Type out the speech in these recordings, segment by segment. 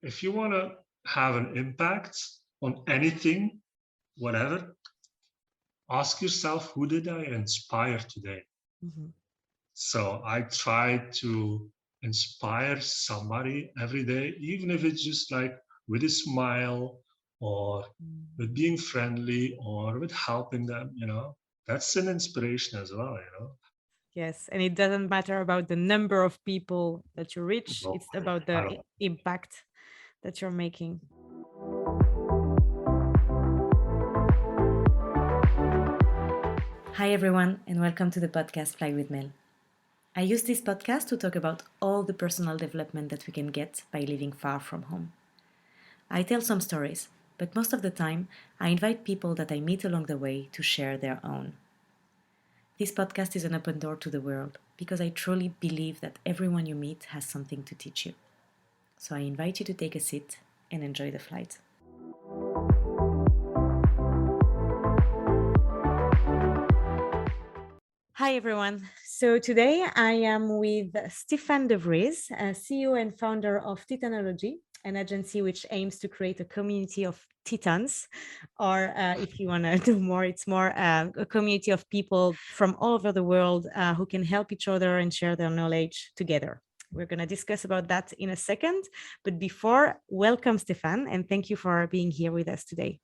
if you want to have an impact on anything, whatever, ask yourself, who did I inspire today? Mhm. So I try to inspire somebody every day, even if it's just like with a smile or with Mm. being friendly or with helping them, that's an inspiration as well, Yes, and it doesn't matter about the number of people that you reach, No, it's about I the don't. impact that you're making. Hi, everyone, and welcome to the podcast Fly with Mel. I use this podcast to talk about all the personal development that we can get by living far from home. I tell some stories, but most of the time, I invite people that I meet along the way to share their own. This podcast is an open door to the world because I truly believe that everyone you meet has something to teach you. So I invite you to take a seat and enjoy the flight. Hi, everyone. So today I am with Stefaan de Vreese, CEO and founder of Titanology, an agency which aims to create a community of titans, or if you want to do more, it's more a community of people from all over the world who can help each other and share their knowledge together. We're going to discuss about that in a second. But before, welcome, Stefaan, and thank you for being here with us today.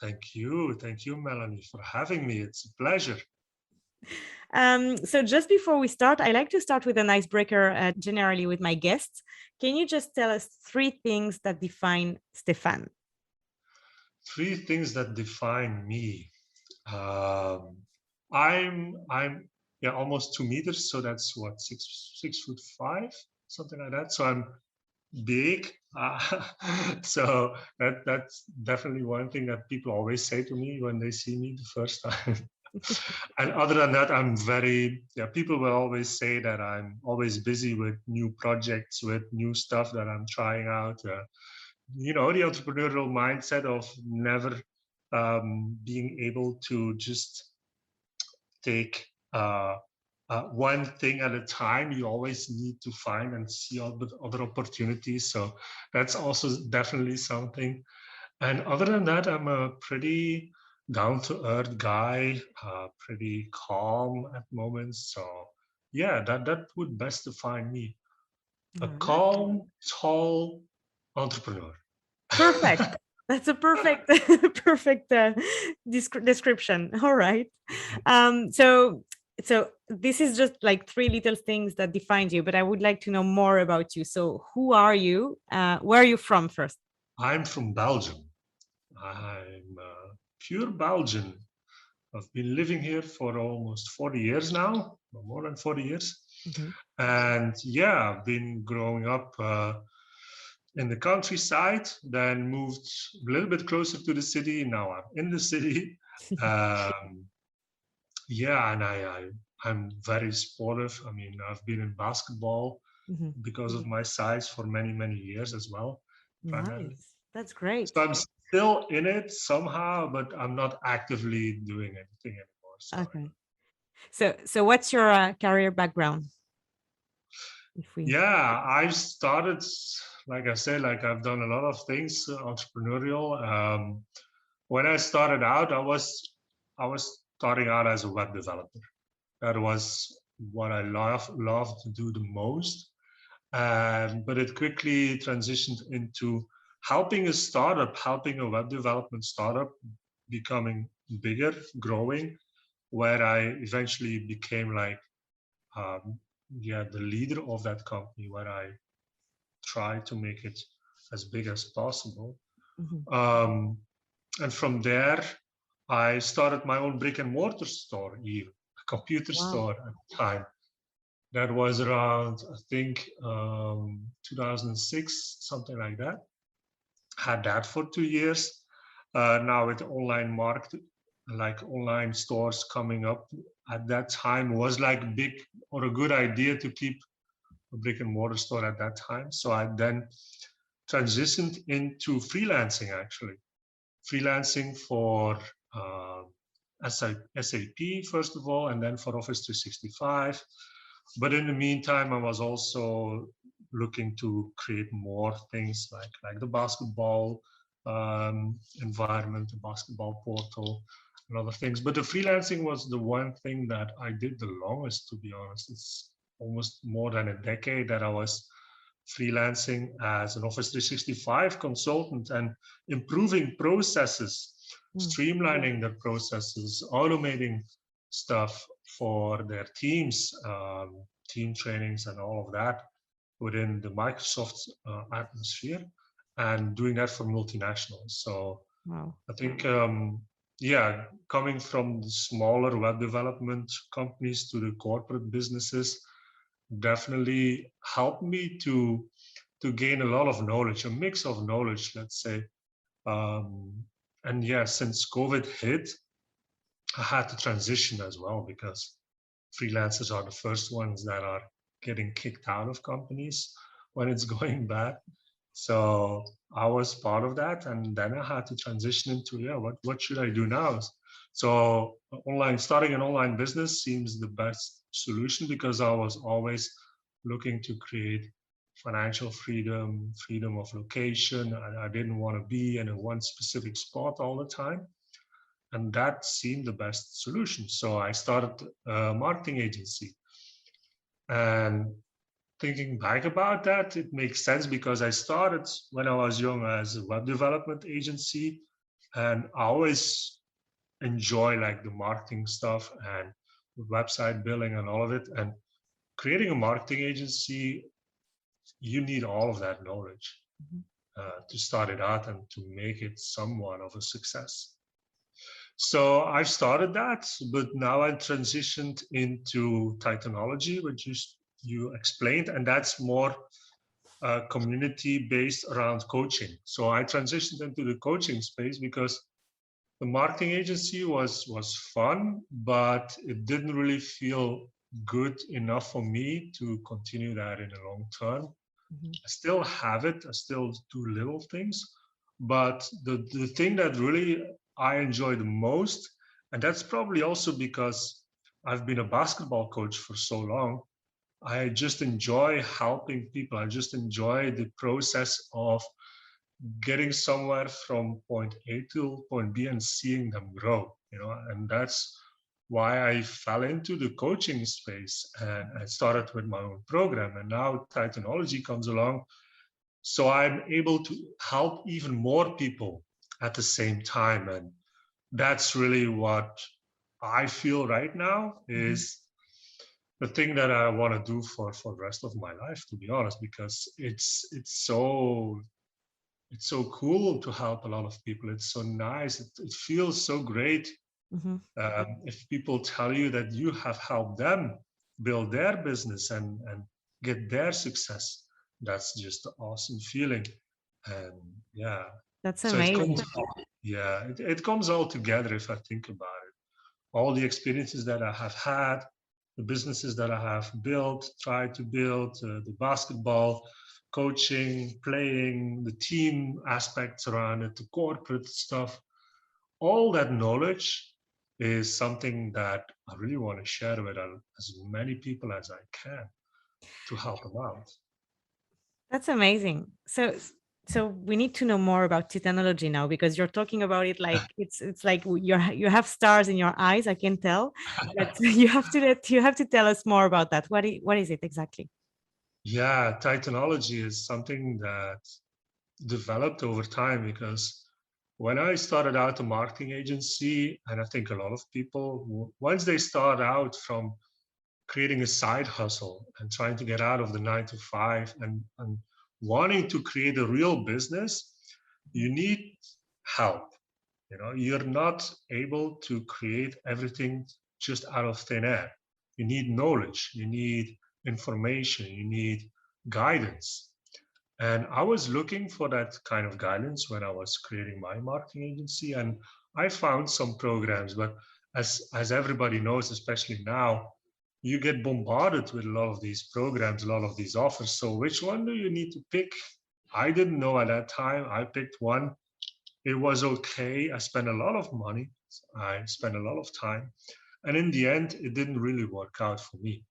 Thank you. Thank you, Melanie, for having me. It's a pleasure. So just before we start, I like to start with an icebreaker generally with my guests. Can you just tell us three things that define Stefaan? Three things that define me. Um, I'm yeah, almost 2 meters, so that's what, 6'5", something like that. So I'm big. So that's definitely one thing that people always say to me when they see me the first time. And other than that, I'm very, yeah, people will always say that I'm always busy with new projects, with new stuff that I'm trying out. The entrepreneurial mindset of never being able to just take one thing at a time. You always need to find and see other opportunities. So that's also definitely something. And other than that, I'm a pretty down to earth guy, pretty calm at moments. So yeah, that would best define me. A All right. calm, tall entrepreneur. Perfect. That's a perfect, perfect description. All right. So this is just like three little things that define you, but I would like to know more about you. So who are you? Where are you from first? I'm from Belgium. I'm pure Belgian. I've been living here for almost 40 years now, or more than 40 years. Mhm. And yeah, I've been growing up in the countryside, then moved a little bit closer to the city. Now I'm in the city. Um, yeah, and I'm very sportive. I mean, I've been in basketball Mhm. because of my size for many, many years as well, primarily. Nice. That's great. So I'm still in it somehow, but I'm not actively doing anything anymore. So Okay. So what's your career background? If we yeah, I started, like I said, like I've done a lot of things entrepreneurial. When I started out, I was starting out as a web developer. That was what I loved to do the most. But it quickly transitioned into helping a startup, helping a web development startup becoming bigger, growing, where I eventually became like, the leader of that company, where I tried to make it as big as possible. Mhm. Um, and from there, I started my own brick and mortar store, even a computer Wow. store at the time. That was around, I think, 2006, something like that. Had that for 2 years. Now with online market, like online stores coming up at that time was like big or a good idea to keep a brick and mortar store at that time. So I then transitioned into freelancing, actually. Freelancing for uh, SAP, first of all, and then for Office 365. But in the meantime, I was also looking to create more things like the basketball environment, the basketball portal, and other things. But the freelancing was the one thing that I did the longest, to be honest. It's almost more than a decade that I was freelancing as an Office 365 consultant and improving processes, streamlining the processes, automating stuff for their teams, team trainings and all of that within the Microsoft atmosphere, and doing that for multinationals. So Wow. I think, yeah, coming from the smaller web development companies to the corporate businesses definitely helped me to gain a lot of knowledge, a mix of knowledge, let's say. And yeah, since COVID hit, I had to transition as well because freelancers are the first ones that are getting kicked out of companies when it's going bad. So I was part of that, and then I had to transition into, yeah, what should I do now? So starting an online business seems the best solution because I was always looking to create financial freedom, freedom of location. I didn't want to be in a one specific spot all the time. And that seemed the best solution. So I started a marketing agency. And thinking back about that, it makes sense because I started when I was young as a web development agency. And I always enjoy like the marketing stuff and website building and all of it. And creating a marketing agency, you need all of that knowledge to start it out and to make it somewhat of a success. So I've started that, but now I transitioned into Titanology, which you explained, and that's more community based around coaching. So I transitioned into the coaching space because the marketing agency was fun, but it didn't really feel good enough for me to continue that in the long term. I still have it. I still do little things, but the thing that really I enjoy the most, and that's probably also because I've been a basketball coach for so long, I just enjoy helping people. I just enjoy the process of getting somewhere from point A to point B and seeing them grow, and that's why I fell into the coaching space and I started with my own program. And now Titanology comes along. So I'm able to help even more people at the same time. And that's really what I feel right now is the thing that I want to do for the rest of my life, to be honest, because it's so cool to help a lot of people. It's so nice. It feels so great if people tell you that you have helped them build their business and get their success. That's just an awesome feeling. And yeah, That's so it amazing. comes, yeah, it comes all together if I think about it. All the experiences that I have had, the businesses that I have built, tried to build, the basketball, coaching, playing, the team aspects around it, the corporate stuff, all that knowledge is something that I really want to share with as many people as I can to help them out. That's amazing. So we need to know more about Titanology now because you're talking about it like it's like you have stars in your eyes. I can tell, but you have to tell us more about that. What is it exactly? Yeah, Titanology is something that developed over time because when I started out a marketing agency, and I think a lot of people, once they start out from creating a side hustle and trying to get out of the 9 to 5 and wanting to create a real business, you need help. You're not able to create everything just out of thin air. You need knowledge, you need information, you need guidance. And I was looking for that kind of guidance when I was creating my marketing agency. And I found some programs, but as everybody knows, especially now, you get bombarded with a lot of these programs, a lot of these offers. So which one do you need to pick? I didn't know at that time. I picked one. It was okay. I spent a lot of money. I spent a lot of time. And in the end, it didn't really work out for me.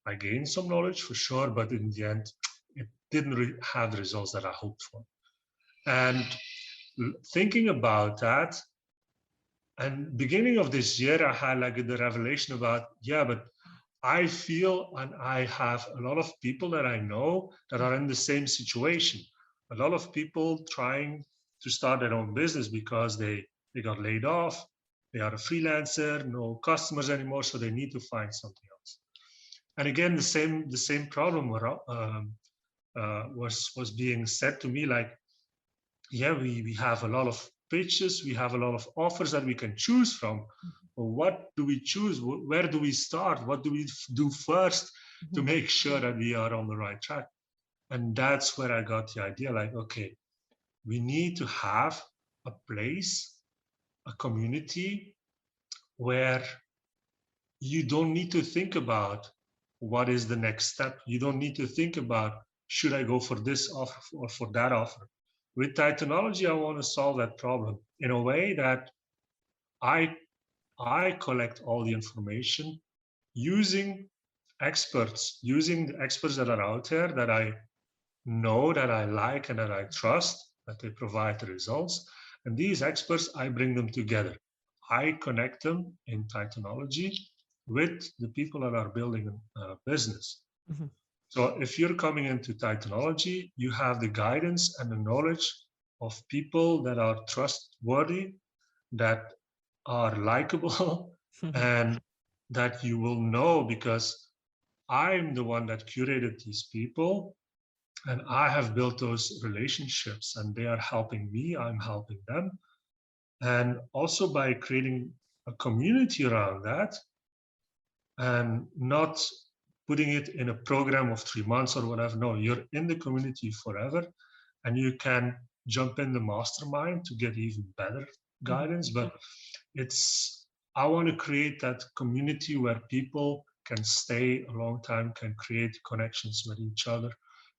I gained some knowledge for sure, but in the end, it didn't have the results that I hoped for. And thinking about that, and beginning of this year, I had like the revelation about, yeah, but I feel and I have a lot of people that I know that are in the same situation. A lot of people trying to start their own business because they got laid off. They are a freelancer, no customers anymore, so they need to find something else. And again, the same problem was being said to me, like, yeah, we have a lot of pitches, we have a lot of offers that we can choose from. Well, what do we choose? Where do we start? What do we do first to make sure that we are on the right track? And that's where I got the idea, like, okay, we need to have a place, a community where you don't need to think about what is the next step. You don't need to think about, should I go for this offer or for that offer? With Titanology, I want to solve that problem in a way that I collect all the information using using the experts that are out there that I know, that I like, and that I trust, that they provide the results. And these experts, I bring them together. I connect them in Titanology with the people that are building a business. Mm-hmm. So if you're coming into Titanology, you have the guidance and the knowledge of people that are trustworthy, that are likable, and that you will know, because I'm the one that curated these people and I have built those relationships, and they are helping me, I'm helping them. And also by creating a community around that and not putting it in a program of 3 months or whatever. No, you're in the community forever, and you can jump in the mastermind to get even better guidance. But I want to create that community where people can stay a long time, can create connections with each other,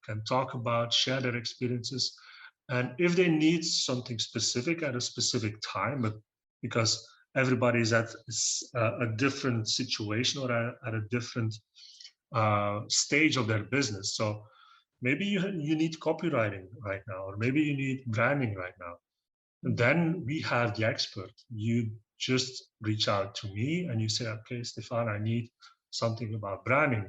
can talk about, share their experiences. And if they need something specific at a specific time, but because everybody is at a different situation or at a different stage of their business. So maybe you need copywriting right now, or maybe you need branding right now. And then we have the expert. You just reach out to me and you say, okay, Stefan, I need something about branding.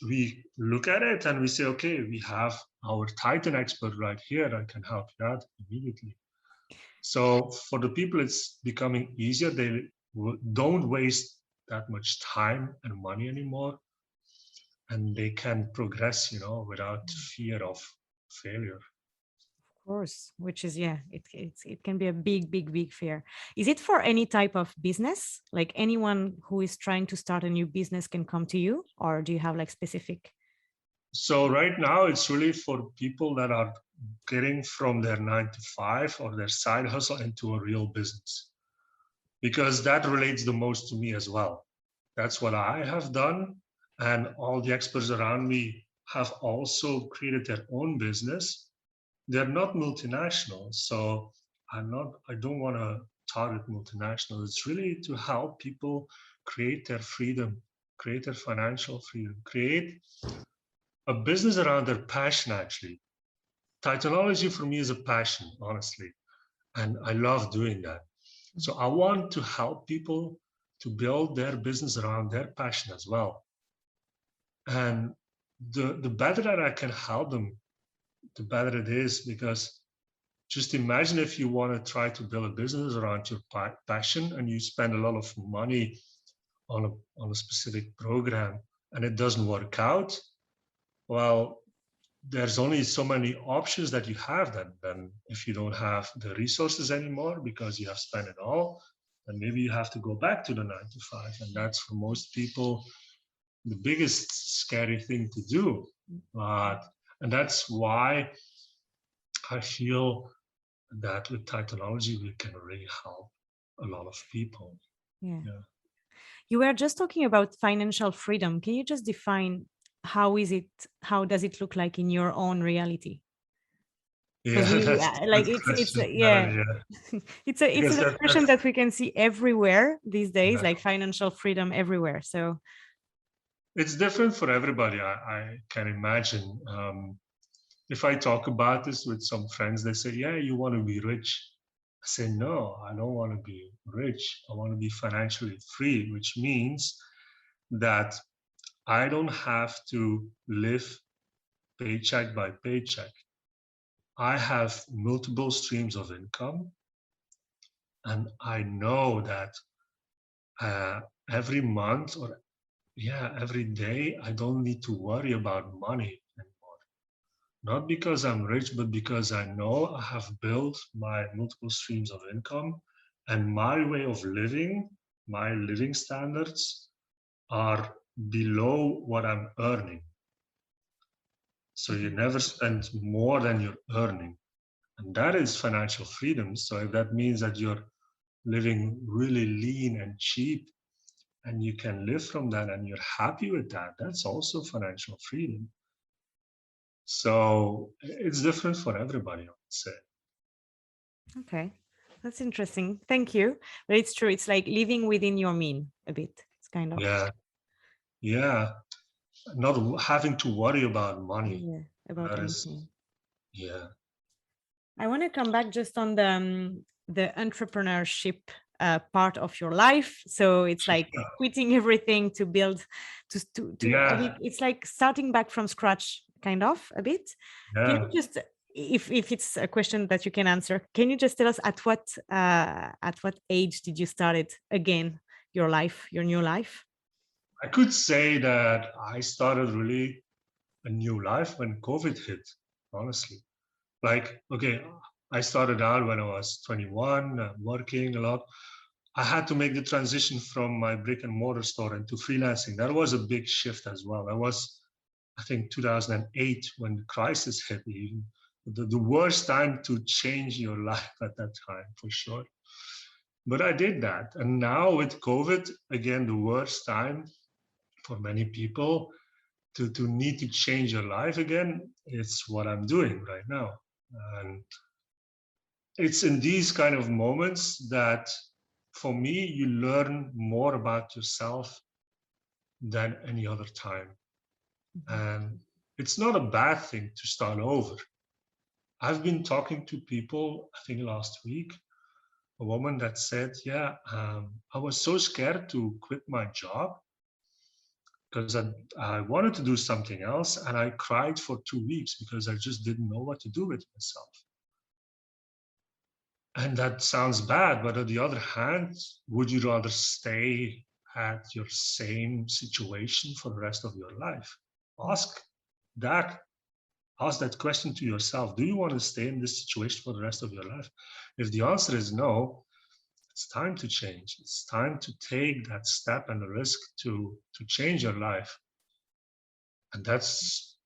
We look at it and we say, okay, we have our Titan expert right here that can help you out immediately. So for the people, it's becoming easier. They don't waste that much time and money anymore, and they can progress, without fear of failure. Of course, which is, yeah, it can be a big fear. Is it for any type of business? Like anyone who is trying to start a new business can come to you, or do you have like specific? So right now it's really for people that are getting from their 9 to 5 or their side hustle into a real business, because that relates the most to me as well. That's what I have done. And all the experts around me have also created their own business. They're not multinational. So I don't want to target multinational. It's really to help people create their freedom, create their financial freedom, create a business around their passion, actually. Titanology for me is a passion, honestly. And I love doing that. So I want to help people to build their business around their passion as well. And the better that I can help them, the better it is, because just imagine if you want to try to build a business around your passion and you spend a lot of money on a specific program and it doesn't work out. Well, there's only so many options that you have then if you don't have the resources anymore because you have spent it all, then maybe you have to go back to the 9 to 5. And that's for most people the biggest scary thing to do. And that's why I feel that with Titanology, we can really help a lot of people. Yeah. Yeah. You were just talking about financial freedom. Can you just define how does it look like in your own reality? Yeah, that's a like good it's question. yeah, it's Because an expression that we can see everywhere these days, yeah. like financial freedom everywhere. So It's different for everybody. I can imagine. if I talk about this with some friends, they say, yeah, you want to be rich. I say, no, I don't want to be rich. I want to be financially free, which means that I don't have to live paycheck by paycheck. I have multiple streams of income, and I know that uh, every month or every day, I don't need to worry about money anymore. Not because I'm rich, but because I know I have built my multiple streams of income, and my way of living, my living standards are below what I'm earning. So you never spend more than you're earning. And that is financial freedom. So if that means that you're living really lean and cheap and you can live from that and you're happy with that, that's also financial freedom. So it's different for everybody, I would say. Okay, that's interesting. Thank you. But it's true. It's like living within your mean a bit. It's kind of Yeah, yeah. Not having to worry about money. yeah about That is, anything. yeah, I want to come back just on the entrepreneurship part of your life. So it's like quitting everything to build, I yeah, mean, it's like starting back from scratch, kind of a bit. Can you yeah. just, if it's a question that you can answer, can you just tell us at what age did you start it again, your life, your new life? I could say that I started really a new life when COVID hit, honestly. Like, okay, I started out when I was 21, working a lot. I had to make the transition from my brick and mortar store into freelancing. That was a big shift as well. That was, I think, 2008 when the crisis hit, even the worst time to change your life at that time, for sure. But I did that. And now with COVID, again, the worst time for many people to need to change your life again. It's what I'm doing right now. And it's in these kind of moments that for me, you learn more about yourself than any other time. And it's not a bad thing to start over. I've been talking to people, I think last week, a woman that said, yeah, I was so scared to quit my job because I wanted to do something else. And I cried for 2 weeks because I just didn't know what to do with myself. And that sounds bad, but on the other hand, would you rather stay at your same situation for the rest of your life? Ask that. Ask that question to yourself. Do you want to stay in this situation for the rest of your life? If the answer is no, it's time to change. It's time to take that step and the risk to change your life. And that's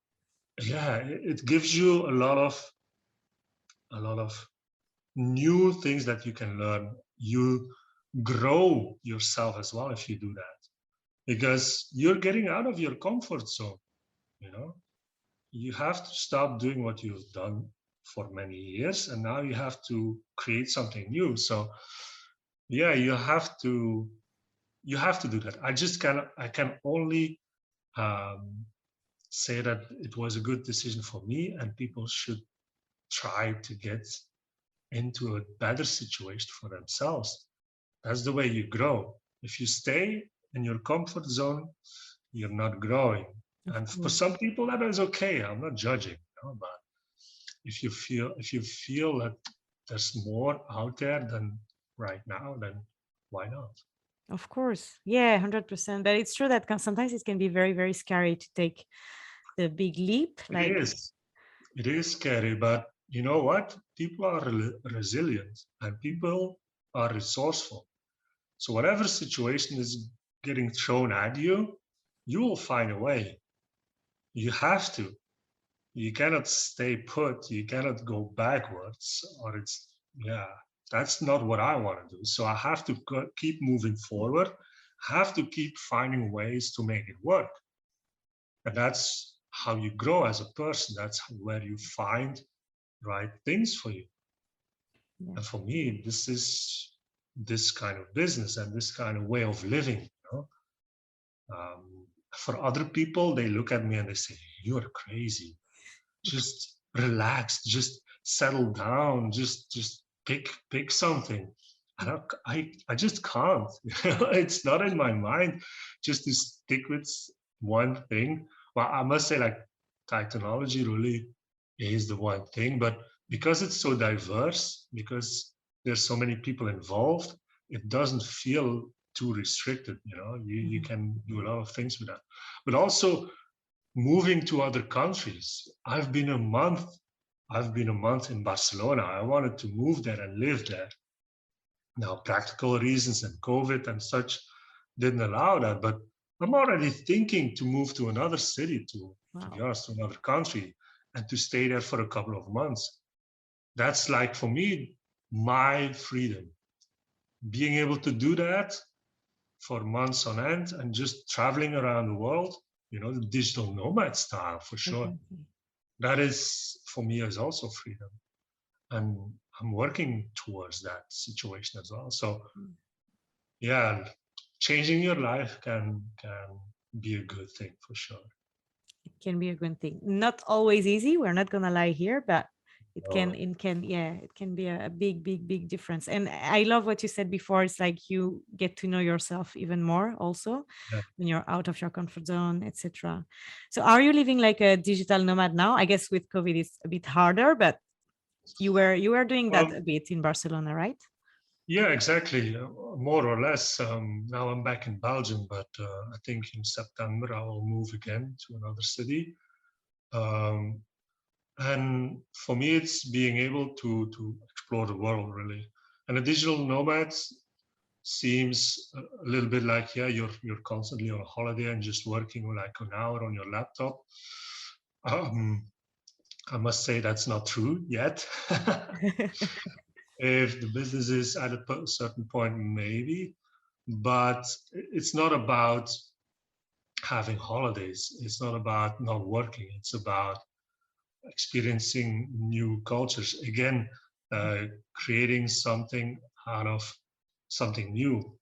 it gives you a lot of new things that you can learn. You grow yourself as well if you do that because you're getting out of your comfort zone. You know, you have to stop doing what you've done for many years, and now you have to create something new. So, yeah, you have to do that. I can only um, say that it was a good decision for me, and people should try to get into a better situation for themselves. That's the way you grow. If you stay in your comfort zone, you're not growing. Of And for course. some people, that is okay. I'm not judging, but if you feel that there's more out there than right now, then why not? Of course. Yeah, 100%. But it's true that sometimes it can be very, very scary to take the big leap. It Like, is. It is scary, but you know what? People are resilient and people are resourceful. So whatever situation is getting thrown at you, you will find a way. You have to. You cannot stay put. You cannot go backwards, or that's not what I want to do. So I have to keep moving forward. I have to keep finding ways to make it work. And that's how you grow as a person. That's where you find right things for you. yeah, And for me, this is this kind of business and this kind of way of living. For other people, they look at me and they say, "You're crazy. Just relax, just settle down, just pick something. I just can't. It's not in my mind just to stick with one thing. Well, I must say, like, Titanology really is the one thing, but because it's so diverse, because there's so many people involved, it doesn't feel too restricted. You can do a lot of things with that. But also moving to other countries. I've been a month in Barcelona. I wanted to move there and live there. Now, practical reasons and COVID and such didn't allow that, but I'm already thinking to move to another city, to be Wow. honest, to another country, and to stay there for a couple of months. That's like, for me, my freedom. Being able to do that for months on end and just traveling around the world, the digital nomad style for sure. Definitely. That is, for me, is also freedom. And I'm working towards that situation as well. So Mm. yeah, changing your life can be a good thing for sure. It can be a good thing. Not always easy. We're not gonna lie here, but Oh, yeah, it can be a big, big, big difference. And I love what you said before. It's like you get to know yourself even more also yeah. when you're out of your comfort zone, etc. So are you living like a digital nomad now? I guess with COVID it's a bit harder, but you were doing that a Um, bit in Barcelona, right? yeah, exactly. More or less. Now I'm back in Belgium, but I think in September I will move again to another city. Um, and for me, it's being able to explore the world really. And a digital nomad seems a little bit like, yeah, you're constantly on a holiday and just working like an hour on your laptop. Um, I must say that's not true yet. If the business is at a certain point, maybe, but it's not about having holidays. It's not about not working. It's about experiencing new cultures. Again, creating something out of something new.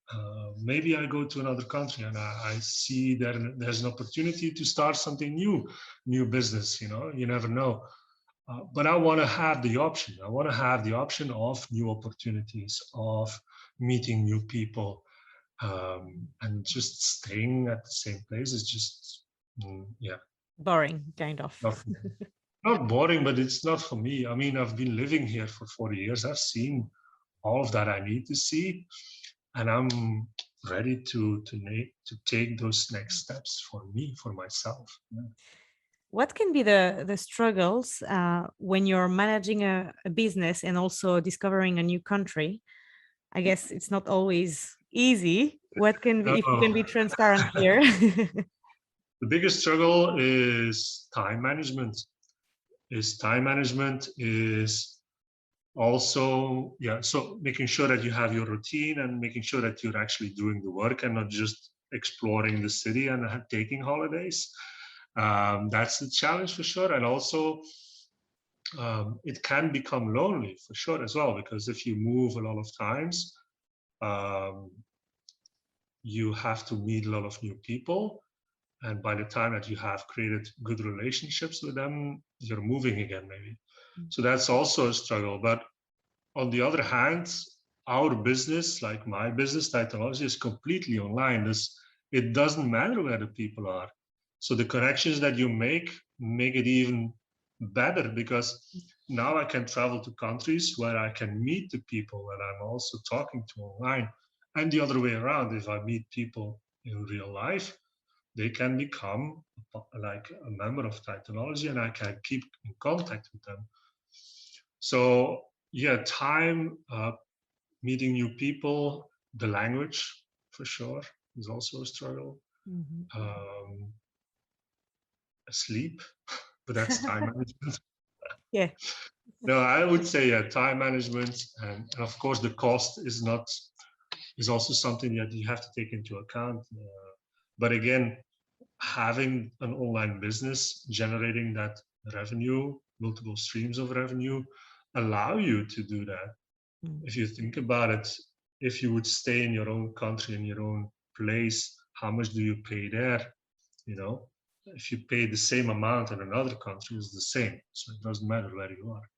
Maybe I go to another country and I see there's an opportunity to start something new business. You never know. But I want to have the option. I want to have the option of new opportunities, of meeting new people, and just staying at the same place is just, yeah, Boring, kind of. not not boring, but it's not for me. I mean, I've been living here for 40 years. I've seen all of that I need to see, and I'm ready to take those next steps for me, for myself. Yeah. What can be the struggles when you're managing a business and also discovering a new country? I guess it's not always easy. What can be, if you can No, be transparent here? the biggest struggle is time management. Is also, yeah, so making sure that you have your routine and making sure that you're actually doing the work and not just exploring the city and taking holidays. That's the challenge for sure. And also, it can become lonely for sure as well, because if you move a lot of times, um, you have to meet a lot of new people. And by the time that you have created good relationships with them, you're moving again, maybe. So that's also a struggle. But on the other hand, our business, like my business, Titanology, is completely online. It doesn't matter where the people are. So the connections that you make it even better, because now I can travel to countries where I can meet the people that I'm also talking to online. And the other way around, if I meet people in real life, they can become like a member of Titanology and I can keep in contact with them. So yeah, time, meeting new people, the language for sure is also a struggle. Mhm. Um, Sleep, but that's time management. Yeah. No, I would say yeah, time management, and of course the cost is also something that you have to take into account. But again, having an online business, generating that revenue, multiple streams of revenue, allow you to do that. Mm. If you think about it, if you would stay in your own country, in your own place, how much do you pay there? You know, if you pay the same amount in another country, it's the same. So it doesn't matter where you are.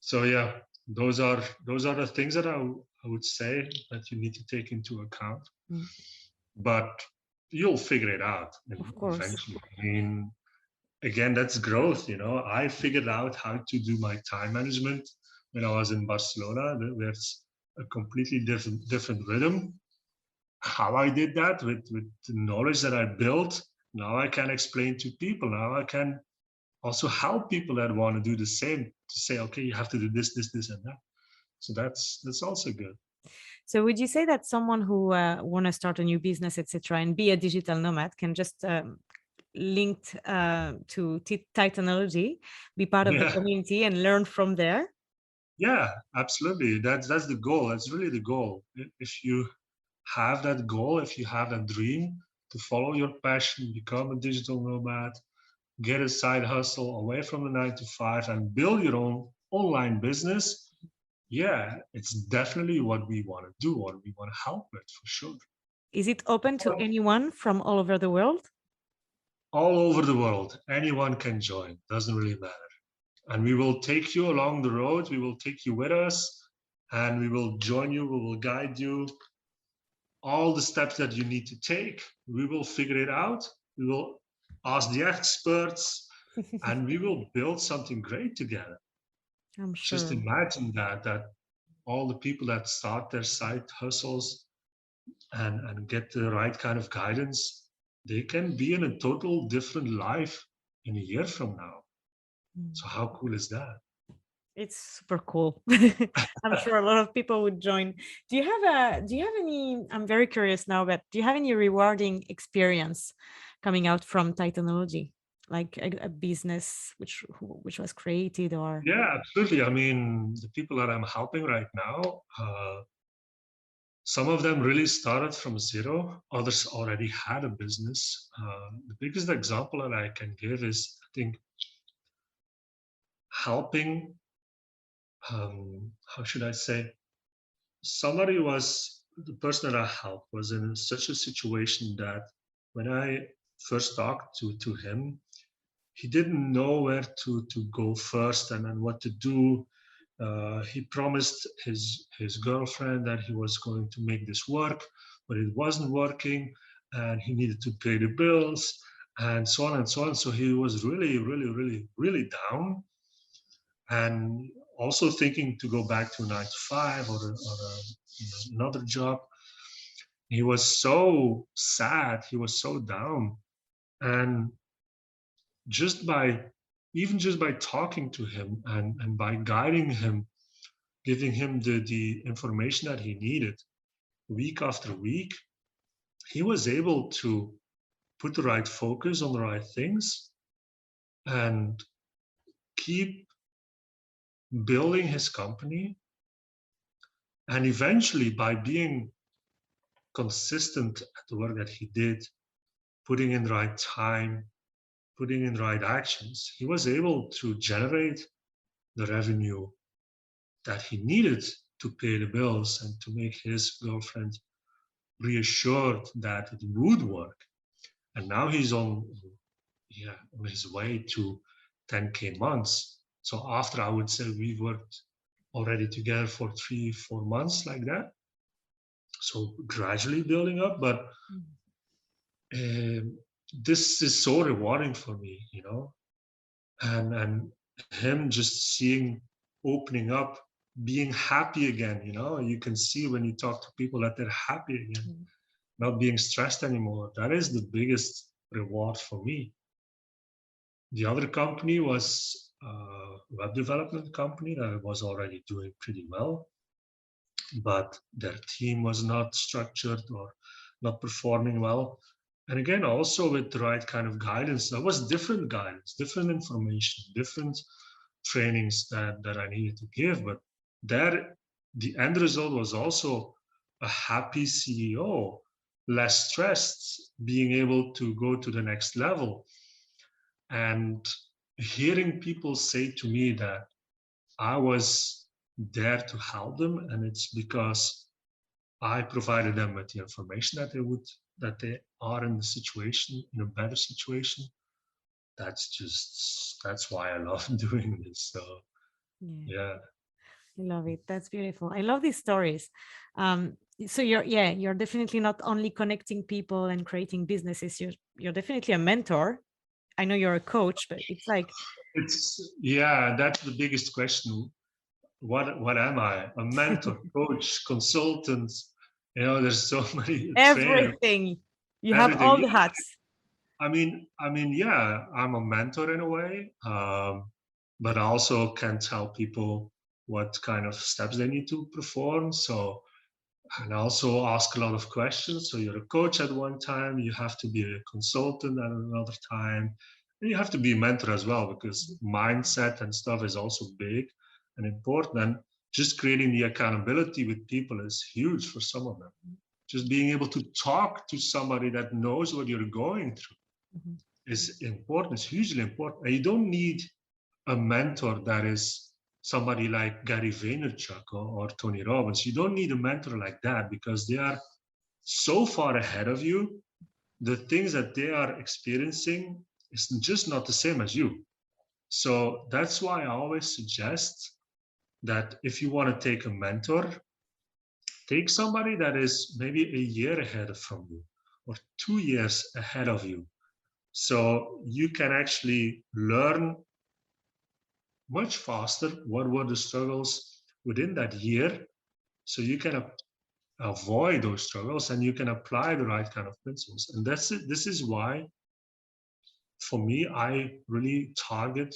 So yeah, those are the things that I would say that you need to take into account. But you'll figure it out eventually. I mean, again, that's growth. I figured out how to do my time management when I was in Barcelona. There's a completely different rhythm. How I did that with the knowledge that I built, now I can explain to people. Now I can also help people that want to do the same, to say, okay, you have to do this, and that. So that's also good. So would you say that someone who want to start a new business, etc., and be a digital nomad can just linked to Titanology, be part of the community and learn from there? Yeah, absolutely. That's the goal. That's really the goal. If you have that goal, if you have that dream to follow your passion, become a digital nomad, get a side hustle away from the 9 to 5 and build your own online business, yeah, it's definitely what we want to do, what we want to help with, for sure. Is it open to anyone from all over the world? All over the world. Anyone can join. Doesn't really matter. And we will take you along the road. We will take you with us and we will join you. We will guide you. All the steps that you need to take, we will figure it out. We will ask the experts and we will build something great together. I'm sure. Just imagine that all the people that start their side hustles and get the right kind of guidance, they can be in a total different life in a year from now. So how cool is that? It's super cool. I'm sure a lot of people would join. Do you have any, I'm very curious now, but do you have any rewarding experience coming out from Titanology? Like a business which was created or? Yeah, absolutely. I mean, the people that I'm helping right now, some of them really started from zero. Others already had a business. The biggest example that I can give is, I think, helping, how should I say, the person that I helped was in such a situation that when I first talked to him, he didn't know where to go first and what to do. He promised his girlfriend that he was going to make this work, but it wasn't working, and he needed to pay the bills, and so on and so on. So he was really, really, really, really down, and also thinking to go back to a 9 to 5 or another job. He was so sad. He was so down, and just by just by talking to him and by guiding him, giving him the information that he needed week after week, he was able to put the right focus on the right things and keep building his company. And eventually, by being consistent at the work that he did, putting in the right time, putting in the right actions, he was able to generate the revenue that he needed to pay the bills and to make his girlfriend reassured that it would work. And now he's on his way to 10K months. So after, I would say, we worked already together for 3-4 months like that. So gradually building up, but this is so rewarding for me, and him just seeing, opening up, being happy again. You can see when you talk to people that they're happy again, not being stressed anymore. That is the biggest reward for me. The other company was a web development company that was already doing pretty well, but their team was not structured or not performing well. And again, also with the right kind of guidance, there was different guidance, different information, different trainings that I needed to give. But there, the end result was also a happy CEO, less stressed, being able to go to the next level. And hearing people say to me that I was there to help them, and it's because I provided them with the information that they would that they are in the situation, in a better situation. That's why I love doing this. So yeah. I love it. That's beautiful. I love these stories. So you're definitely not only connecting people and creating businesses. You're definitely a mentor. I know you're a coach, but it's like That's the biggest question. What am I? A mentor, coach, consultant? There's so many trainer, everything. You have everything. all the hats. Yeah, I'm a mentor in a way, but I also can tell people what kind of steps they need to perform. So, and I also ask a lot of questions. So you're a coach at one time, you have to be a consultant at another time, and you have to be a mentor as well, because mindset and stuff is also big and important. And just creating the accountability with people is huge for some of them. Just being able to talk to somebody that knows what you're going through Mhm. is important, it's hugely important. And you don't need a mentor that is somebody like Gary Vaynerchuk or Tony Robbins. You don't need a mentor like that, because they are so far ahead of you. The things that they are experiencing is just not the same as you. So that's why I always suggest that if you want to take a mentor, take somebody that is maybe a year ahead from you or 2 years ahead of you. So you can actually learn much faster what were the struggles within that year, so you can avoid those struggles and you can apply the right kind of principles. And that's it. This is why, for me, I really target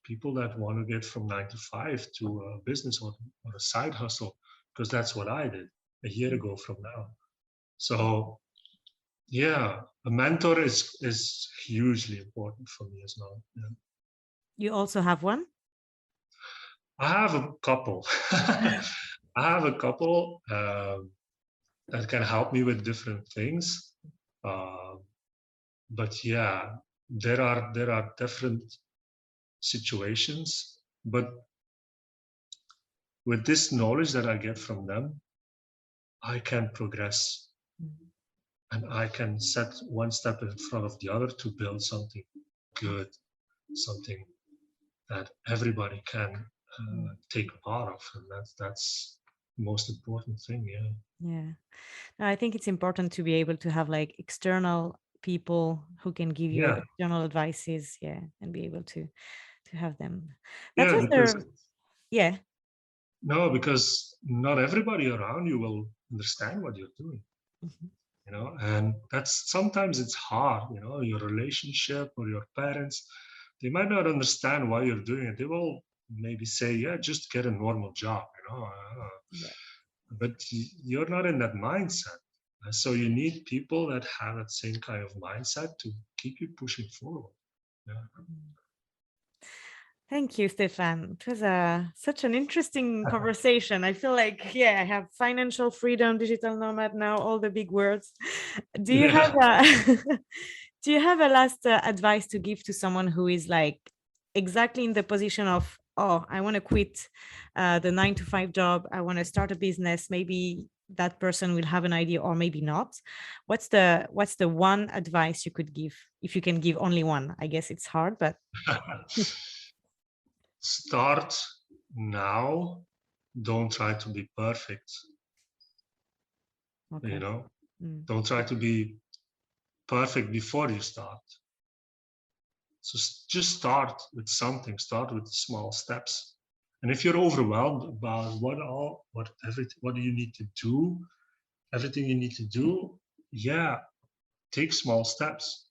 people that want to get from 9 to 5 to a business or a side hustle, because that's what I did a year ago from now. So yeah, a mentor is hugely important for me as well. Yeah. You also have one? I have a couple. I have a couple that can help me with different things. Uh, but yeah, there are different situations. But with this knowledge that I get from them, I can progress Mhm. and I can set one step in front of the other to build something good, something that everybody can take part of, and that's the most important thing. Yeah. Yeah. No, I think it's important to be able to have like external people who can give you Yeah. external advices, yeah, and be able to have them. That Yeah, was because the yeah. no, because not everybody around you will understand what you're doing, Mhm. and that's sometimes it's hard, your relationship or your parents, they might not understand why you're doing it. They will maybe say, yeah, just get a normal job, Yeah. but you're not in that mindset. So you need people that have that same kind of mindset to keep you pushing forward. Yeah. Mm. Thank you, Stefan. It was such an interesting conversation. I feel like, yeah, I have financial freedom, digital nomad now, all the big words. Do you have Yeah. a do you have a last advice to give to someone who is like exactly in the position of, oh, I want to quit the 9 to 5 job. I want to start a business. Maybe that person will have an idea or maybe not. What's the one advice you could give, if you can give only one? I guess it's hard, but Start now. Don't try to be perfect. you okay. know Mm. don't try to be perfect before you start. So just start with something. Start with small steps. And if you're overwhelmed about what do you need to do, everything you need to do, yeah, take small steps.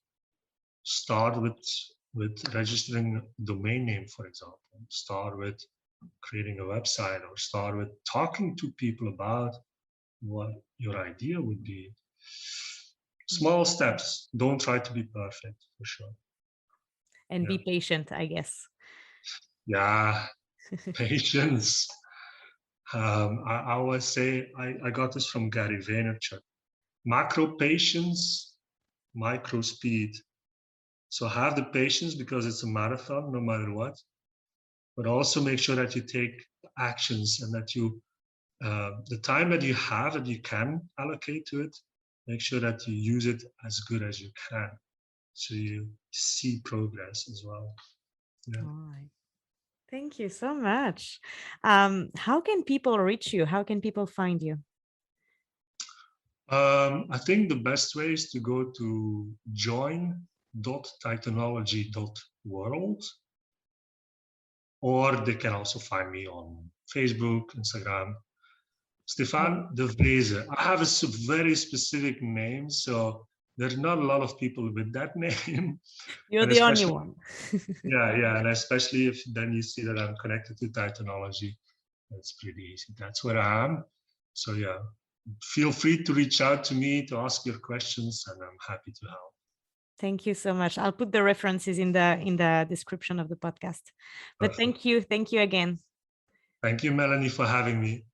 Start with registering a domain name, for example. Start with creating a website, or start with talking to people about what your idea would be. Small steps. Don't try to be perfect, for sure. And Yeah. be patient, I guess. Yeah. Patience. I always say, I got this from Gary Vaynerchuk. Macro patience, micro speed. So have the patience, because it's a marathon no matter what, but also make sure that you take actions, and that you the time that you have, that you can allocate to it, make sure that you use it as good as you can, so you see progress as well. Yeah. All right. Thank you so much. How can people reach you? How can people find you? I think the best way is to go to join.titanology.world, or they can also find me on Facebook, Instagram. Stefaan de Vreese. I have a very specific name, so there's not a lot of people with that name. You're And the only especially, one. yeah, and especially if then you see that I'm connected to Titanology, that's pretty easy. That's where I am. So yeah, feel free to reach out to me to ask your questions, and I'm happy to help. Thank you so much. I'll put the references in the description of the podcast. But Perfect. thank you again. Thank you, Melanie, for having me.